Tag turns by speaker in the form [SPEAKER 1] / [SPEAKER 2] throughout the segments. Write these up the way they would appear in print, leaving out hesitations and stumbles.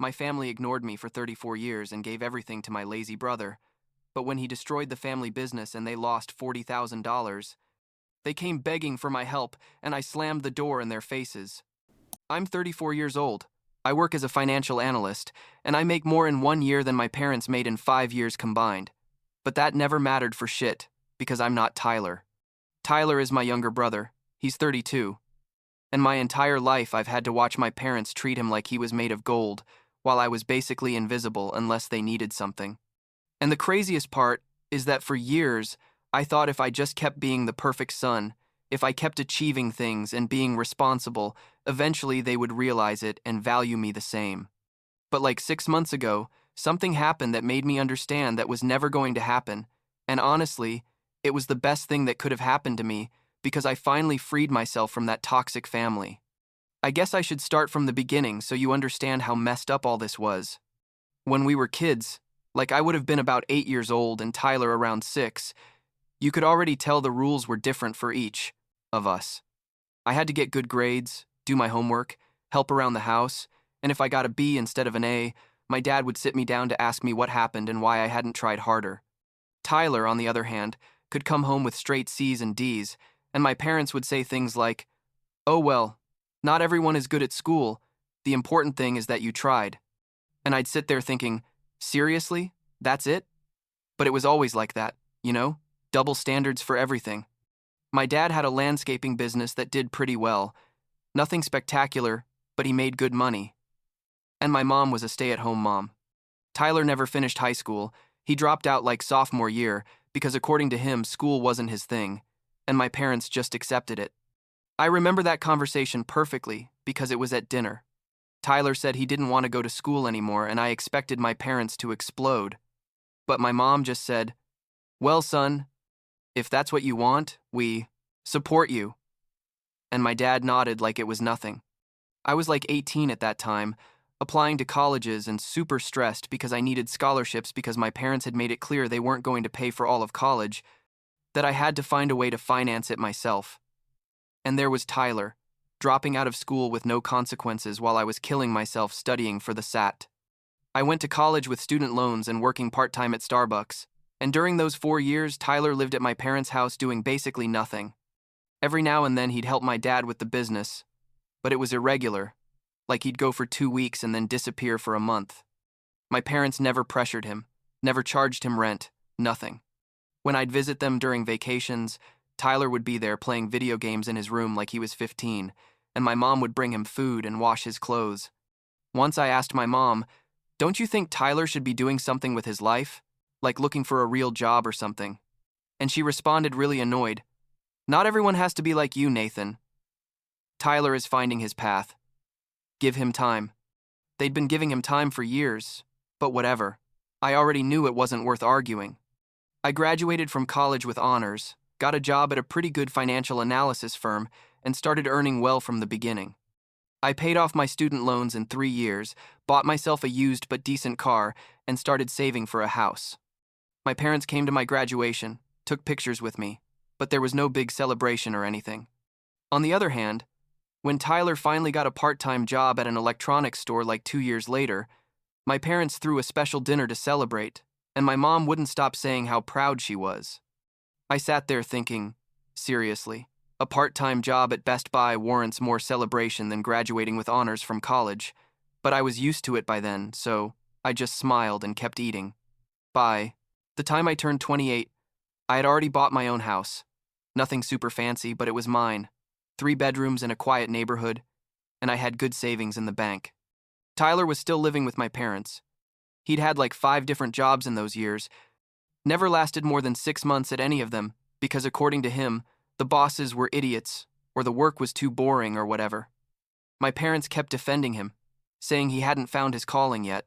[SPEAKER 1] My family ignored me for 34 years and gave everything to my lazy brother. But when he destroyed the family business and they lost $40,000, they came begging for my help, and I slammed the door in their faces. I'm 34 years old. I work as a financial analyst, and I make more in 1 year than my parents made in 5 years combined. But that never mattered for shit, because I'm not Tyler. Tyler is my younger brother. He's 32. And my entire life I've had to watch my parents treat him like he was made of gold, while I was basically invisible unless they needed something. And the craziest part is that for years, I thought if I just kept being the perfect son, if I kept achieving things and being responsible, eventually they would realize it and value me the same. But like 6 months ago, something happened that made me understand that was never going to happen, and honestly, it was the best thing that could have happened to me because I finally freed myself from that toxic family. I guess I should start from the beginning so you understand how messed up all this was. When we were kids, like I would have been about 8 years old and Tyler around 6, you could already tell the rules were different for each of us. I had to get good grades, do my homework, help around the house, and if I got a B instead of an A, my dad would sit me down to ask me what happened and why I hadn't tried harder. Tyler, on the other hand, could come home with straight C's and D's, and my parents would say things like, "Oh well, not everyone is good at school. The important thing is that you tried." And I'd sit there thinking, seriously? That's it? But it was always like that, you know? Double standards for everything. My dad had a landscaping business that did pretty well. Nothing spectacular, but he made good money. And my mom was a stay-at-home mom. Tyler never finished high school. He dropped out like sophomore year because according to him, school wasn't his thing, and my parents just accepted it. I remember that conversation perfectly because it was at dinner. Tyler said he didn't want to go to school anymore, and I expected my parents to explode. But my mom just said, "Well, son, if that's what you want, we support you." And my dad nodded like it was nothing. I was like 18 at that time, applying to colleges and super stressed because I needed scholarships because my parents had made it clear they weren't going to pay for all of college, that I had to find a way to finance it myself. And there was Tyler, dropping out of school with no consequences while I was killing myself studying for the SAT. I went to college with student loans and working part-time at Starbucks, and during those 4 years, Tyler lived at my parents' house doing basically nothing. Every now and then he'd help my dad with the business, but it was irregular, like he'd go for 2 weeks and then disappear for a month. My parents never pressured him, never charged him rent, nothing. When I'd visit them during vacations, Tyler would be there playing video games in his room like he was 15, and my mom would bring him food and wash his clothes. Once I asked my mom, "Don't you think Tyler should be doing something with his life? Like looking for a real job or something?" And she responded really annoyed, "Not everyone has to be like you, Nathan. Tyler is finding his path. Give him time." They'd been giving him time for years, but whatever. I already knew it wasn't worth arguing. I graduated from college with honors, got a job at a pretty good financial analysis firm, and started earning well from the beginning. I paid off my student loans in 3 years, bought myself a used but decent car, and started saving for a house. My parents came to my graduation, took pictures with me, but there was no big celebration or anything. On the other hand, when Tyler finally got a part-time job at an electronics store like 2 years later, my parents threw a special dinner to celebrate, and my mom wouldn't stop saying how proud she was. I sat there thinking, seriously, a part-time job at Best Buy warrants more celebration than graduating with honors from college, but I was used to it by then, so I just smiled and kept eating. By the time I turned 28, I had already bought my own house. Nothing super fancy, but it was mine. 3 bedrooms in a quiet neighborhood, and I had good savings in the bank. Tyler was still living with my parents. He'd had like 5 different jobs in those years, never lasted more than 6 months at any of them, because according to him, the bosses were idiots, or the work was too boring or whatever. My parents kept defending him, saying he hadn't found his calling yet.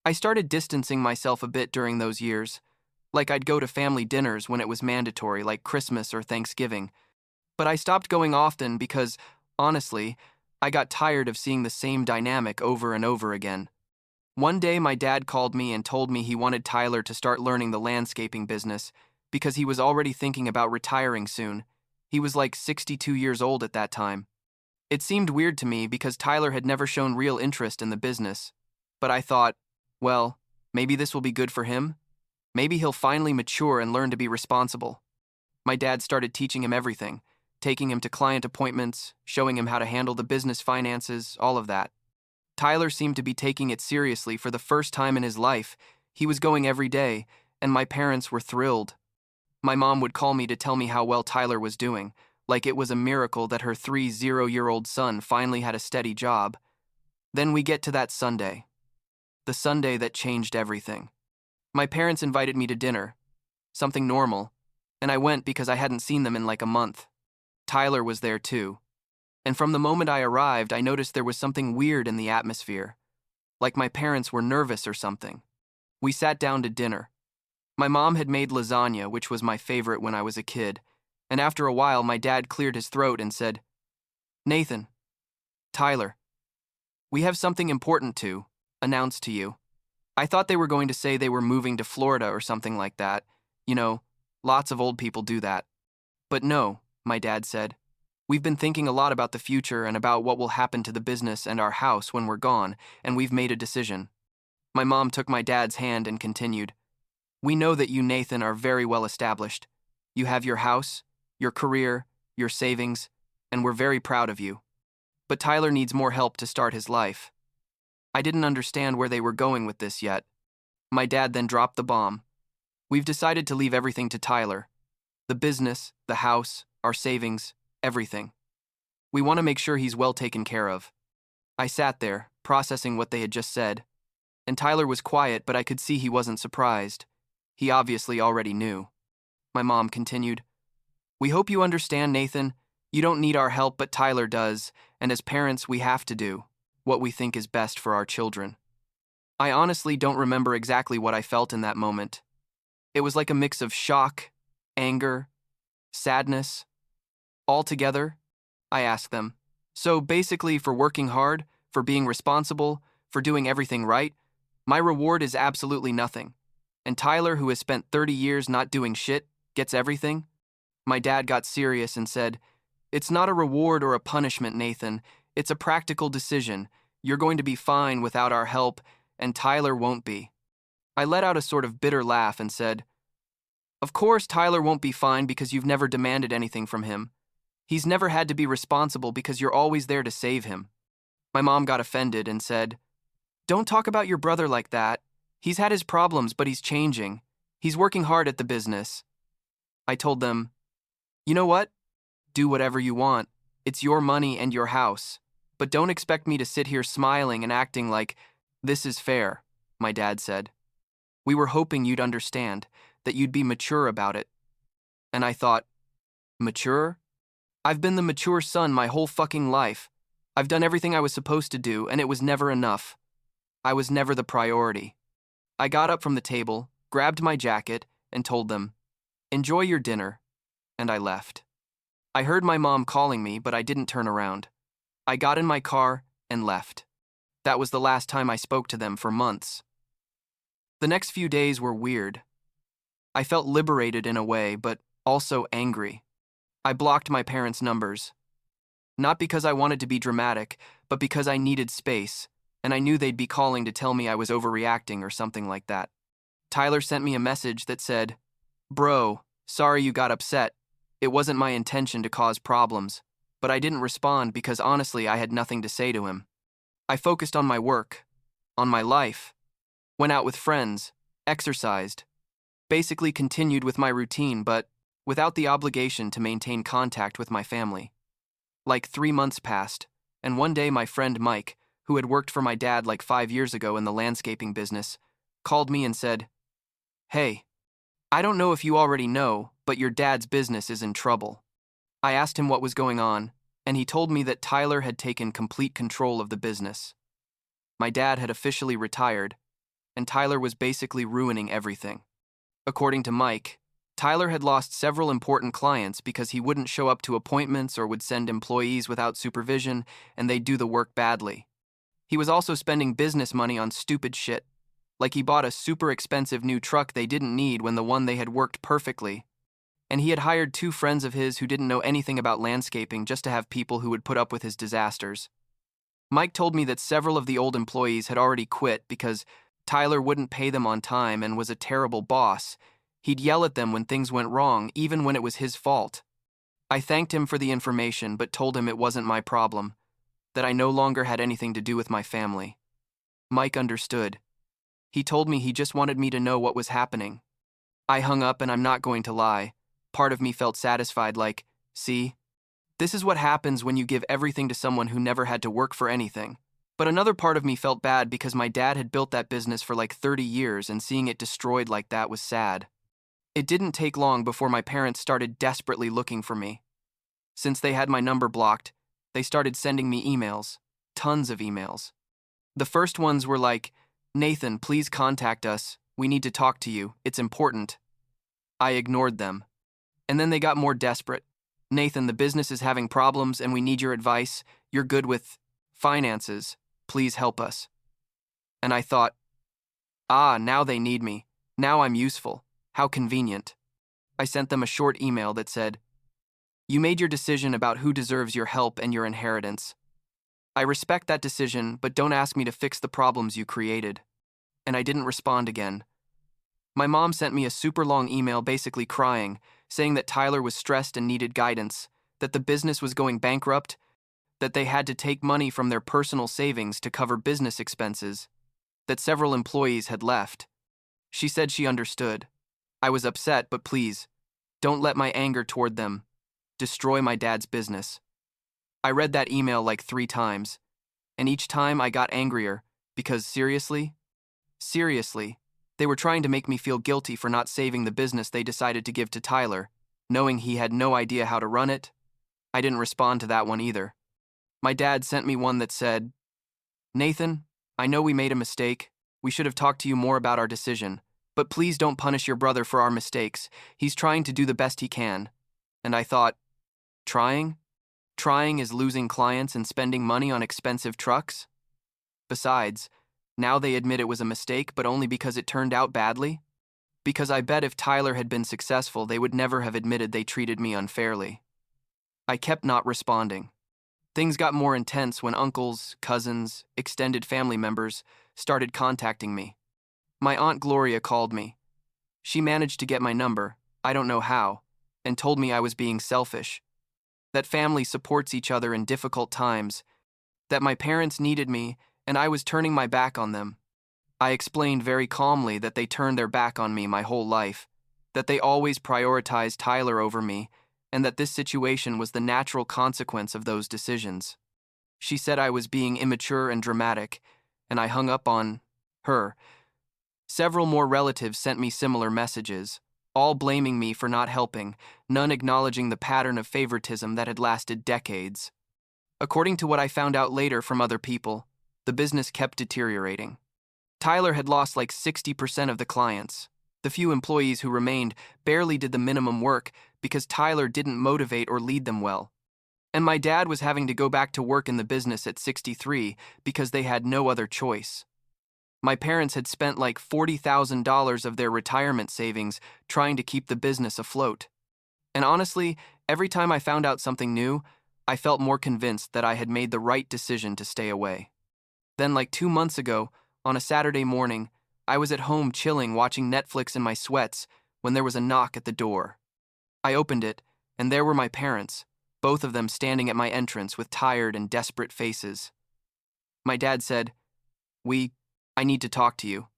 [SPEAKER 1] I started distancing myself a bit during those years, like I'd go to family dinners when it was mandatory, like Christmas or Thanksgiving. But I stopped going often because, honestly, I got tired of seeing the same dynamic over and over again. One day my dad called me and told me he wanted Tyler to start learning the landscaping business because he was already thinking about retiring soon. He was like 62 years old at that time. It seemed weird to me because Tyler had never shown real interest in the business. But I thought, well, maybe this will be good for him. Maybe he'll finally mature and learn to be responsible. My dad started teaching him everything, taking him to client appointments, showing him how to handle the business finances, all of that. Tyler seemed to be taking it seriously for the first time in his life. He was going every day, and my parents were thrilled. My mom would call me to tell me how well Tyler was doing, like it was a miracle that her 30-year-old son finally had a steady job. Then we get to that Sunday. The Sunday that changed everything. My parents invited me to dinner, something normal, and I went because I hadn't seen them in like a month. Tyler was there too. And from the moment I arrived, I noticed there was something weird in the atmosphere, like my parents were nervous or something. We sat down to dinner. My mom had made lasagna, which was my favorite when I was a kid, and after a while my dad cleared his throat and said, "Nathan, Tyler, we have something important to announce to you." I thought they were going to say they were moving to Florida or something like that. You know, lots of old people do that. But no, my dad said. We've been thinking a lot about the future and about what will happen to the business and our house when we're gone, and we've made a decision. My mom took my dad's hand and continued. We know that you, Nathan, are very well established. You have your house, your career, your savings, and we're very proud of you. But Tyler needs more help to start his life. I didn't understand where they were going with this yet. My dad then dropped the bomb. We've decided to leave everything to Tyler. The business, the house, our savings, everything. We want to make sure he's well taken care of. I sat there, processing what they had just said, and Tyler was quiet, but I could see he wasn't surprised. He obviously already knew. My mom continued, We hope you understand, Nathan. You don't need our help, but Tyler does, and as parents, we have to do what we think is best for our children. I honestly don't remember exactly what I felt in that moment. It was like a mix of shock, anger, sadness. All together, I asked them. So basically, for working hard, for being responsible, for doing everything right, my reward is absolutely nothing. And Tyler, who has spent 30 years not doing shit, gets everything? My dad got serious and said, It's not a reward or a punishment, Nathan. It's a practical decision. You're going to be fine without our help, and Tyler won't be. I let out a sort of bitter laugh and said, Of course Tyler won't be fine because you've never demanded anything from him. He's never had to be responsible because you're always there to save him. My mom got offended and said, Don't talk about your brother like that. He's had his problems, but he's changing. He's working hard at the business. I told them, You know what? Do whatever you want. It's your money and your house. But don't expect me to sit here smiling and acting like, This is fair, my dad said. We were hoping you'd understand, that you'd be mature about it. And I thought, mature? I've been the mature son my whole fucking life. I've done everything I was supposed to do, and it was never enough. I was never the priority. I got up from the table, grabbed my jacket, and told them, Enjoy your dinner, and I left. I heard my mom calling me, but I didn't turn around. I got in my car and left. That was the last time I spoke to them for months. The next few days were weird. I felt liberated in a way, but also angry. I blocked my parents' numbers. Not because I wanted to be dramatic, but because I needed space, and I knew they'd be calling to tell me I was overreacting or something like that. Tyler sent me a message that said, Bro, sorry you got upset. It wasn't my intention to cause problems, but I didn't respond because honestly I had nothing to say to him. I focused on my work, on my life, went out with friends, exercised, basically continued with my routine, but without the obligation to maintain contact with my family. Like 3 months passed, and one day my friend Mike, who had worked for my dad like 5 years ago in the landscaping business, called me and said, Hey, I don't know if you already know, but your dad's business is in trouble. I asked him what was going on, and he told me that Tyler had taken complete control of the business. My dad had officially retired, and Tyler was basically ruining everything. According to Mike, Tyler had lost several important clients because he wouldn't show up to appointments or would send employees without supervision, and they'd do the work badly. He was also spending business money on stupid shit, like he bought a super expensive new truck they didn't need when the one they had worked perfectly. And he had hired 2 friends of his who didn't know anything about landscaping just to have people who would put up with his disasters. Mike told me that several of the old employees had already quit because Tyler wouldn't pay them on time and was a terrible boss. He'd yell at them when things went wrong, even when it was his fault. I thanked him for the information, but told him it wasn't my problem, that I no longer had anything to do with my family. Mike understood. He told me he just wanted me to know what was happening. I hung up, and I'm not going to lie. Part of me felt satisfied, like, see? This is what happens when you give everything to someone who never had to work for anything. But another part of me felt bad because my dad had built that business for like 30 years, and seeing it destroyed like that was sad. It didn't take long before my parents started desperately looking for me. Since they had my number blocked, they started sending me emails, tons of emails. The first ones were like, "Nathan, please contact us. We need to talk to you. It's important." I ignored them. And then they got more desperate. "Nathan, the business is having problems and we need your advice. You're good with finances. Please help us." And I thought, now they need me. Now I'm useful. How convenient. I sent them a short email that said, "You made your decision about who deserves your help and your inheritance. I respect that decision, but don't ask me to fix the problems you created." And I didn't respond again. My mom sent me a super long email basically crying, saying that Tyler was stressed and needed guidance, that the business was going bankrupt, that they had to take money from their personal savings to cover business expenses, that several employees had left. She said she understood. I was upset, but please, don't let my anger toward them destroy my dad's business. I read that email like 3 times, and each time I got angrier because seriously, they were trying to make me feel guilty for not saving the business they decided to give to Tyler, knowing he had no idea how to run it. I didn't respond to that one either. My dad sent me one that said, "Nathan, I know we made a mistake. We should have talked to you more about our decision, but please don't punish your brother for our mistakes. He's trying to do the best he can." And I thought, trying? Trying is losing clients and spending money on expensive trucks? Besides, now they admit it was a mistake, but only because it turned out badly? Because I bet if Tyler had been successful, they would never have admitted they treated me unfairly. I kept not responding. Things got more intense when uncles, cousins, extended family members started contacting me. My Aunt Gloria called me. She managed to get my number, I don't know how, and told me I was being selfish. That family supports each other in difficult times. That my parents needed me, and I was turning my back on them. I explained very calmly that they turned their back on me my whole life, that they always prioritized Tyler over me, and that this situation was the natural consequence of those decisions. She said I was being immature and dramatic, and I hung up on her. Several more relatives sent me similar messages, all blaming me for not helping, none acknowledging the pattern of favoritism that had lasted decades. According to what I found out later from other people, the business kept deteriorating. Tyler had lost like 60% of the clients. The few employees who remained barely did the minimum work because Tyler didn't motivate or lead them well. And my dad was having to go back to work in the business at 63 because they had no other choice. My parents had spent like $40,000 of their retirement savings trying to keep the business afloat. And honestly, every time I found out something new, I felt more convinced that I had made the right decision to stay away. Then, like 2 months ago, on a Saturday morning, I was at home chilling watching Netflix in my sweats when there was a knock at the door. I opened it, and there were my parents, both of them standing at my entrance with tired and desperate faces. My dad said, I need to talk to you."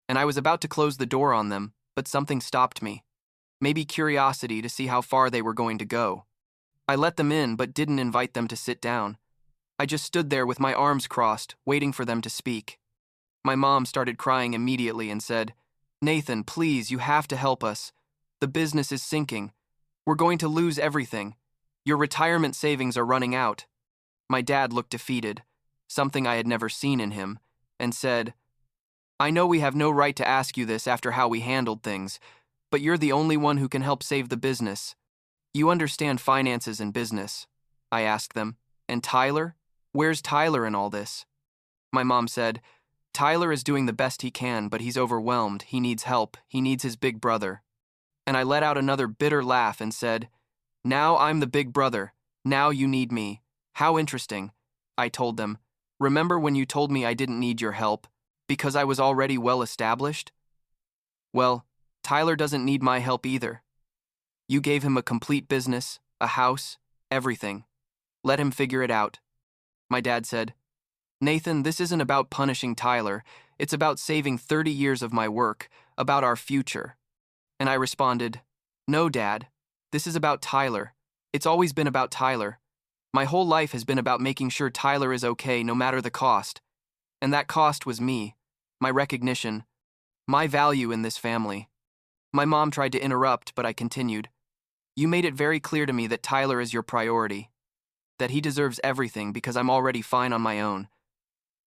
[SPEAKER 1] And I was about to close the door on them, but something stopped me. Maybe curiosity to see how far they were going to go. I let them in, but didn't invite them to sit down. I just stood there with my arms crossed, waiting for them to speak. My mom started crying immediately and said, "Nathan, please, you have to help us. The business is sinking. We're going to lose everything. Your retirement savings are running out." My dad looked defeated, something I had never seen in him, and said, "I know we have no right to ask you this after how we handled things, but you're the only one who can help save the business. You understand finances and business." I asked them, "And Tyler? Where's Tyler in all this?" My mom said, "Tyler is doing the best he can, but he's overwhelmed. He needs help. He needs his big brother." And I let out another bitter laugh and said, "Now I'm the big brother. Now you need me. How interesting." I told them, Remember when you told me I didn't need your help because I was already well established? Well, Tyler doesn't need my help either. You gave him a complete business, a house, everything. Let him figure it out. My dad said, Nathan, this isn't about punishing Tyler. It's about saving 30 years of my work, about our future. And I responded, No, Dad. This is about Tyler. It's always been about Tyler. My whole life has been about making sure Tyler is okay no matter the cost. And that cost was me, my recognition, my value in this family. My mom tried to interrupt, but I continued. You made it very clear to me that Tyler is your priority, that he deserves everything because I'm already fine on my own.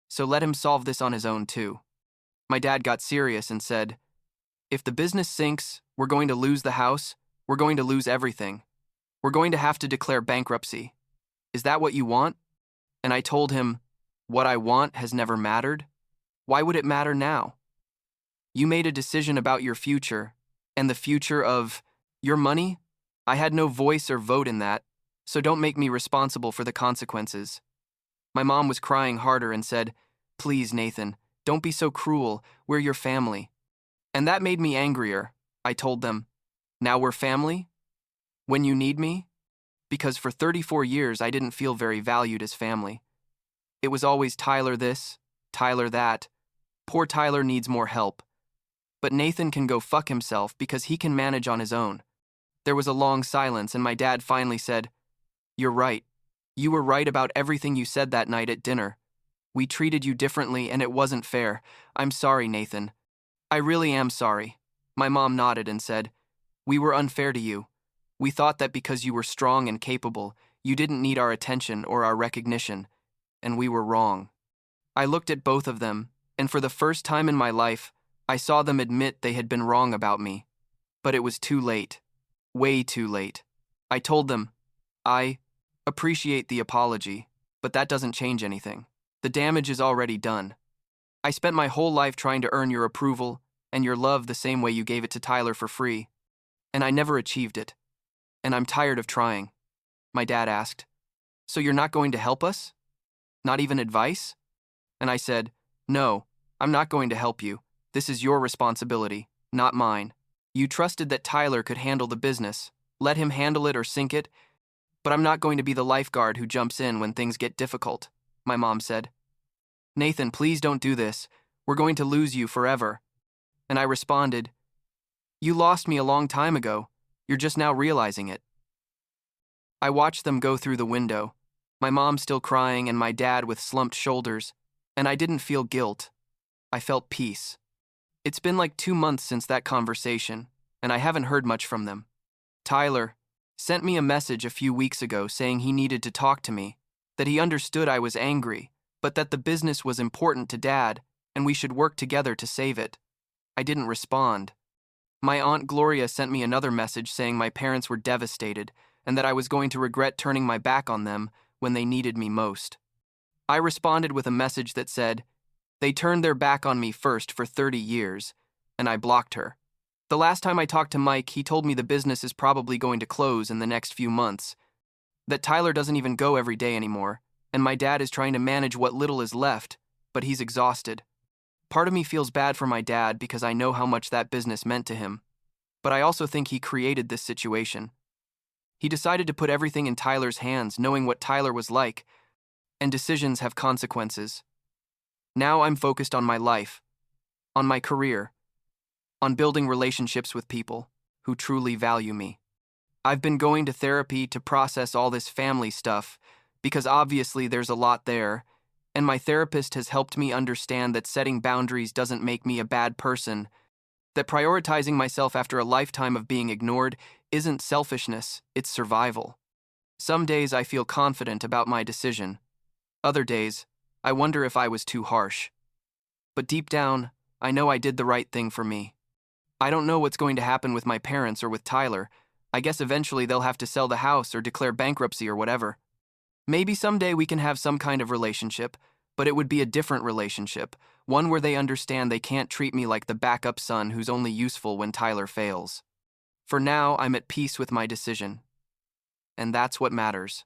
[SPEAKER 1] So let him solve this on his own too. My dad got serious and said, If the business sinks, we're going to lose the house, we're going to lose everything. We're going to have to declare bankruptcy. Is that what you want? And I told him, what I want has never mattered. Why would it matter now? You made a decision about your future, and the future of your money? I had no voice or vote in that, so don't make me responsible for the consequences. My mom was crying harder and said, Please, Nathan, don't be so cruel, we're your family. And that made me angrier. I told them, Now we're family? When you need me? Because for 34 years I didn't feel very valued as family. It was always Tyler this, Tyler that. Poor Tyler needs more help. But Nathan can go fuck himself because he can manage on his own. There was a long silence and my dad finally said, You're right. You were right about everything you said that night at dinner. We treated you differently and it wasn't fair. I'm sorry, Nathan. I really am sorry. My mom nodded and said, We were unfair to you. We thought that because you were strong and capable, you didn't need our attention or our recognition, and we were wrong. I looked at both of them, and for the first time in my life, I saw them admit they had been wrong about me. But it was too late. Way too late. I told them, I appreciate the apology, but that doesn't change anything. The damage is already done. I spent my whole life trying to earn your approval and your love the same way you gave it to Tyler for free, and I never achieved it. And I'm tired of trying. My dad asked, So you're not going to help us? Not even advice? And I said, No, I'm not going to help you. This is your responsibility, not mine. You trusted that Tyler could handle the business. Let him handle it or sink it. But I'm not going to be the lifeguard who jumps in when things get difficult, my mom said. Nathan, please don't do this. We're going to lose you forever. And I responded, You lost me a long time ago. You're just now realizing it. I watched them go through the window, my mom still crying and my dad with slumped shoulders, and I didn't feel guilt. I felt peace. It's been like 2 months since that conversation, and I haven't heard much from them. Tyler sent me a message a few weeks ago saying he needed to talk to me, that he understood I was angry, but that the business was important to Dad, and we should work together to save it. I didn't respond. My Aunt Gloria sent me another message saying my parents were devastated and that I was going to regret turning my back on them when they needed me most. I responded with a message that said, They turned their back on me first for 30 years, and I blocked her. The last time I talked to Mike, he told me the business is probably going to close in the next few months, that Tyler doesn't even go every day anymore, and my dad is trying to manage what little is left, but he's exhausted. Part of me feels bad for my dad because I know how much that business meant to him, but I also think he created this situation. He decided to put everything in Tyler's hands, knowing what Tyler was like, and decisions have consequences. Now I'm focused on my life, on my career, on building relationships with people who truly value me. I've been going to therapy to process all this family stuff because obviously there's a lot there, and my therapist has helped me understand that setting boundaries doesn't make me a bad person, that prioritizing myself after a lifetime of being ignored isn't selfishness, it's survival. Some days I feel confident about my decision. Other days, I wonder if I was too harsh. But deep down, I know I did the right thing for me. I don't know what's going to happen with my parents or with Tyler. I guess eventually they'll have to sell the house or declare bankruptcy or whatever. Maybe someday we can have some kind of relationship, but it would be a different relationship, one where they understand they can't treat me like the backup son who's only useful when Tyler fails. For now, I'm at peace with my decision. And that's what matters.